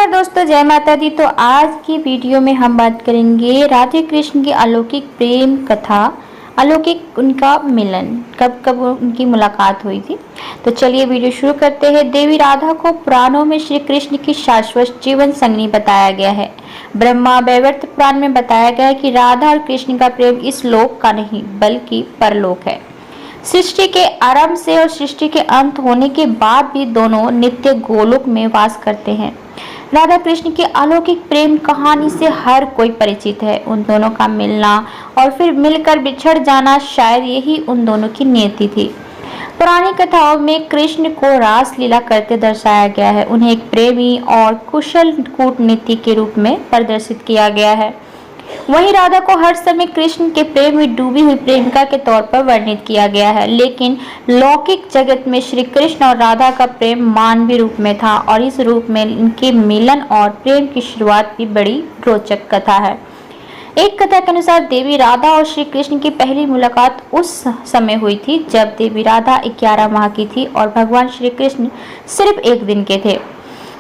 नमस्कार दोस्तों, जय माता दी। तो आज की वीडियो में हम बात करेंगे राधे कृष्ण की अलौकिक प्रेम कथा, अलौकिक उनका मिलन, कब कब उनकी मुलाकात हुई थी। तो चलिए वीडियो शुरू करते हैं। देवी राधा को पुराणों में श्री कृष्ण की शाश्वत जीवन संगनी बताया गया है। ब्रह्मा वैवर्त पुराण में बताया गया है कि राधा और कृष्ण का प्रेम इस लोक का नहीं बल्कि परलोक है। सृष्टि के आरंभ से और सृष्टि के अंत होने के बाद भी दोनों नित्य गोलोक में वास करते हैं। राधा कृष्ण की अलौकिक प्रेम कहानी से हर कोई परिचित है। उन दोनों का मिलना और फिर मिलकर बिछड़ जाना, शायद यही उन दोनों की नियति थी। पुरानी कथाओं में कृष्ण को रास लीला करते दर्शाया गया है। उन्हें एक प्रेमी और कुशल कूटनीति के रूप में प्रदर्शित किया गया है। वहीं राधा को हर समय कृष्ण के प्रेम में डूबी हुई प्रेमिका के तौर पर वर्णित किया गया है। लेकिन लौकिक जगत में श्री कृष्ण और राधा का प्रेम मानवीय रूप में था और इस रूप में इनके मिलन और प्रेम की शुरुआत भी बड़ी रोचक कथा है। एक कथा के अनुसार देवी राधा और श्री कृष्ण की पहली मुलाकात उस समय हुई थी जब देवी राधा 11 माह की थी और भगवान श्री कृष्ण सिर्फ 1 दिन के थे।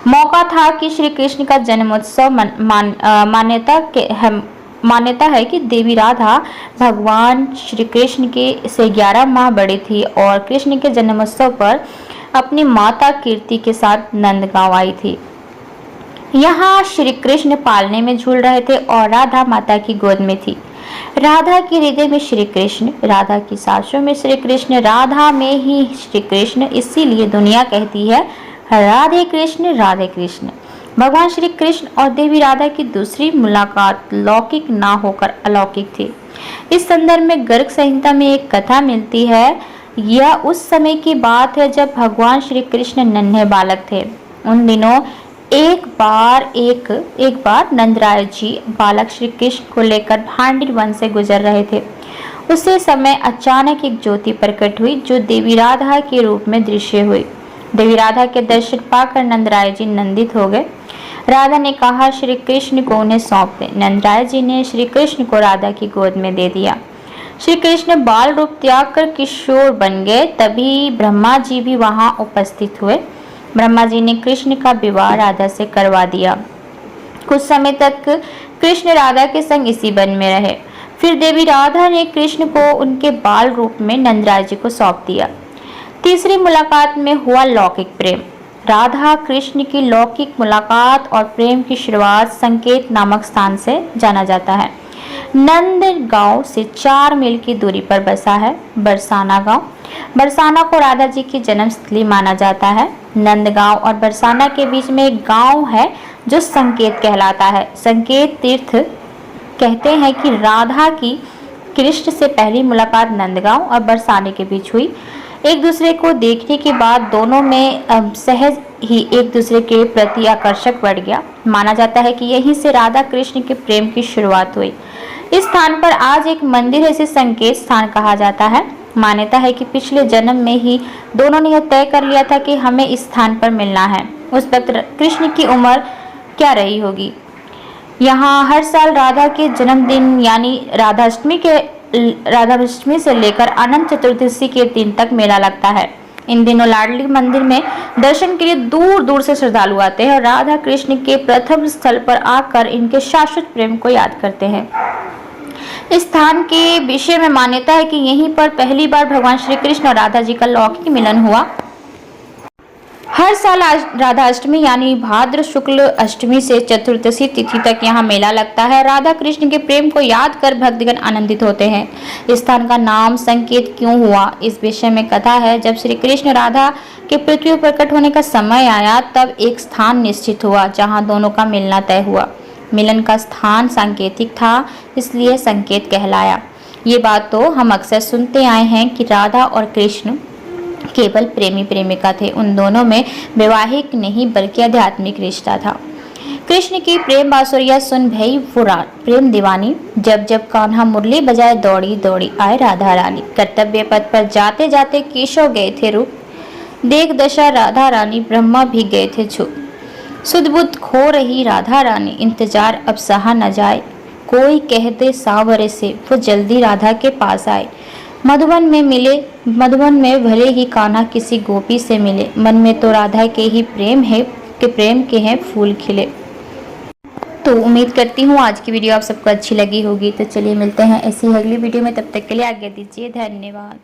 मौका था कि श्री कृष्ण का जन्मोत्सव मान्यता है कि देवी राधा भगवान श्री कृष्ण के से 11 माह बड़ी थी और कृष्ण के जन्मोत्सव पर अपनी माता कीर्ति के साथ नंदगांव आई थी। यहाँ श्री कृष्ण पालने में झूल रहे थे और राधा माता की गोद में थी। राधा के हृदय में श्री कृष्ण, राधा की सांसों में श्री कृष्ण, राधा में ही श्री कृष्ण। इसीलिए दुनिया कहती है राधे कृष्ण राधे कृष्ण। भगवान श्री कृष्ण और देवी राधा की दूसरी मुलाकात लौकिक ना होकर अलौकिक थी। इस संदर्भ में गर्ग संहिता में एक कथा मिलती है। यह उस समय की बात है जब भगवान श्री कृष्ण नन्हे बालक थे। उन दिनों एक बार नंदराय जी बालक श्री कृष्ण को लेकर भांडिर वन से गुजर रहे थे। उसी समय अचानक एक ज्योति प्रकट हुई जो देवी राधा के रूप में दृश्य हुई। देवी राधा के दर्शन पाकर नंदराय जी नंदित हो गए। राधा ने कहा श्री कृष्ण को उन्हें सौंप दे। नंदराय जी ने श्री कृष्ण को राधा की गोद में दे दिया। श्री कृष्ण बाल रूप त्याग कर किशोर बन गए। तभी ब्रह्मा जी भी वहां उपस्थित हुए। ब्रह्मा जी ने कृष्ण का विवाह राधा से करवा दिया। कुछ समय तक कृष्ण राधा के संग इसी वन में रहे। फिर देवी राधा ने कृष्ण को उनके बाल रूप में नंदराय जी को सौंप दिया। तीसरी मुलाकात में हुआ लौकिक प्रेम। राधा कृष्ण की लौकिक मुलाकात और प्रेम की शुरुआत संकेत नामक स्थान से जाना जाता है। नंदगांव से 4 मील की दूरी पर बसा है बरसाना गांव। बरसाना को राधा जी की जन्मस्थली माना जाता है। नंदगांव और बरसाना के बीच में एक गांव है जो संकेत कहलाता है। संकेत तीर्थ कहते हैं कि राधा की कृष्ण से पहली मुलाकात नंदगांव और बरसाने के बीच हुई। एक दूसरे को देखने के बाद दोनों में सहज ही एक दूसरे के प्रति आकर्षक बढ़ गया। माना जाता है कि यहीं से राधा कृष्ण के प्रेम की शुरुआत हुई। इस स्थान पर आज एक मंदिर है, इसे संकेत स्थान कहा जाता है। मान्यता है कि पिछले जन्म में ही दोनों ने यह तय कर लिया था कि हमें इस स्थान पर मिलना है। उस वक्त कृष्ण की उम्र क्या रही होगी। यहाँ हर साल राधा के जन्मदिन यानी राधाष्टमी से लेकर अनंत चतुर्दशी के दिन तक मेला लगता है। इन दिनों लाडली मंदिर में दर्शन के लिए दूर दूर से श्रद्धालु आते हैं और राधा कृष्ण के प्रथम स्थल पर आकर इनके शाश्वत प्रेम को याद करते हैं। इस स्थान के विषय में मान्यता है कि यहीं पर पहली बार भगवान श्री कृष्ण और राधा जी का लौकिक मिलन हुआ। हर साल राधा अष्टमी यानी भाद्र शुक्ल अष्टमी से चतुर्दशी तिथि तक यहाँ मेला लगता है। राधा कृष्ण के प्रेम को याद कर भक्तगण आनंदित होते हैं। इस स्थान का नाम संकेत क्यों हुआ, इस विषय में कथा है। जब श्री कृष्ण राधा के पृथ्वी पर प्रकट होने का समय आया तब एक स्थान निश्चित हुआ जहाँ दोनों का मिलना तय हुआ। मिलन का स्थान सांकेतिक था, इसलिए संकेत कहलाया। ये बात तो हम अक्सर सुनते आए हैं कि राधा और कृष्ण केवल प्रेमी प्रेमिका थे। उन दोनों में वैवाहिक नहीं बल्कि आध्यात्मिक रिश्ता था। कृष्ण की प्रेम बांसुरिया सुन भई फुरार प्रेम दीवानी। जब जब कान्हा मुरली बजाए दौड़ी दौड़ी आए राधा रानी। कर्तव्य पथ पर जाते जाते केशव गए थे रूप। देख दशा राधा रानी ब्रह्मा भी गए थे छुप। सुध बुद्ध खो रही राधा रानी, इंतजार अब सहा न जाए। कोई कह दे सांवरे से वो जल्दी राधा के पास आए। मधुबन में भले ही कान्हा किसी गोपी से मिले, मन में तो राधा के ही प्रेम है सबके प्रेम के हैं फूल खिले। तो उम्मीद करती हूँ आज की वीडियो आप सबको अच्छी लगी होगी। तो चलिए मिलते हैं ऐसी अगली वीडियो में, तब तक के लिए आज्ञा दीजिए, धन्यवाद।